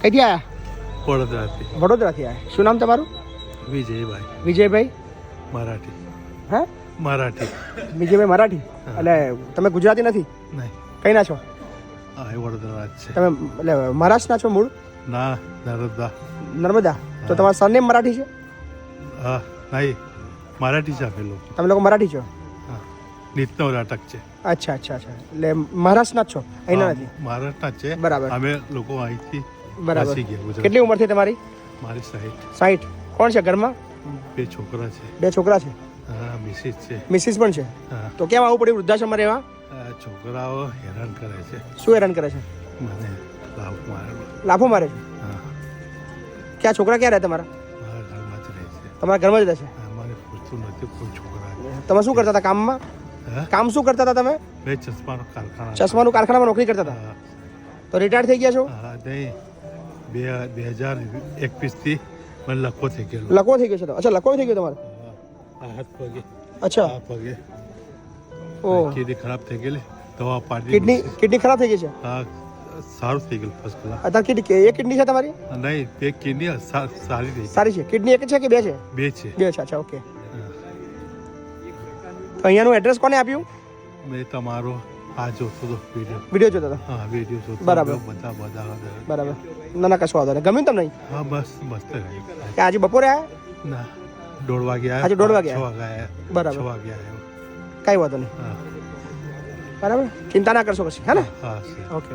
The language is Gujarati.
કઈથી આવ્યા? વડોદરાથી. વડોદરાથી આવ્યા. શું નામ તમારું? વિજયભાઈ. વિજયભાઈ મરાઠી. હે? મરાઠી. વિજયભાઈ મરાઠી. એટલે તમે ગુજરાતી નથી? નહીં. કઈ ના છો હા એ વડોદરા જ છે. તમે? એટલે મહારાષ્ટ્રના છો મૂળ? ના નર્મદા. નર્મદા. તો તમારું સરનેમ મરાઠી છે? હા નહીં મરાઠી છે આપેલું. તમે લોકો મરાઠી છો? હા નીતનો નાટક છે. અચ્છા અચ્છા અચ્છા. એટલે મહારાષ્ટ્રના જ છો, અહીંના નથી? મહારાષ્ટ્રના જ છે. બરાબર. અમે લોકો અહીંથી બરાબર. વસી ગયા ગુજરાત. કેટલી ઉંમર થઈ તમારી? મારી સાઈડ 60. કોણ છે ઘરમાં? 2 છોકરા છે. 2 છોકરા છે. હા મિસિસ છે. મિસિસ પણ છે. હા તો કેમ આવવું પડ્યું વૃદ્ધાશ્રમમાં રહેવા? છોકરાઓ હેરાન કરે છે શું હેરાન કરે છે? મને. લાભ મારે. લાફો મારે છે? હા ક્યાં છોકરા ક્યાં રહે તમારા? મારા ઘરમાં જ રહે છે. તમારા ઘરમાં જ રહે છે? મને પૂછતું નથી કોઈ છોકરા. તમે શું કરતા હતા કામમાં? હા કામ શું કરતા હતા તમે? બે ચશ્માનો કારખાના. ચશ્માનું કારખાનામાં નોકરી કરતા હતા? હા તો રિટાયર થઈ ગયા છો? હા નહીં 2021 થી મને લખો થઈ ગયેલો. લકવો થઈ ગયો છે? અચ્છા લકવો થઈ ગયો તમારે? આ હાથ પગે. અચ્છા. આ પગે ઓ કિડની ખરાબ થઈ ગયેલી દવા પાડી. કિડની ખરાબ થઈ ગઈ છે? હા સારું થઈ ગયેલું ફર્સ્ટ ક્લાસ. અત્યારે કિડની એક કિડની છે તમારી? નહીં બે કિડની સારી થઈ. સારી છે. કિડની એક છે કે બે છે? બે છે. બે છે. અચ્છા ઓકે. તો અહીંયાનું એડ્રેસ કોને આપ્યું? મેં તમારો આ જોતો હતો વિડીયો. વિડીયો જોતા હતા? હા વિડીયો જોતો. બરાબર. બધા બરાબર. ના ના કશું વાંધો નહીં. ગમ્યું તમને? હા બસ મસ્ત રહ્યું. કે આજે બપોરે આવ્યા? ના 1:30 વાગે આવ્યા. આજે 1:30 વાગે 6 વાગે આવ્યા. બરાબર. 6 વાગે આવ્યો. કાંઈ વાંધો નહીં. હા બરાબર. ચિંતા ના કરશો પછી. હે ને? હા સર. ઓકે.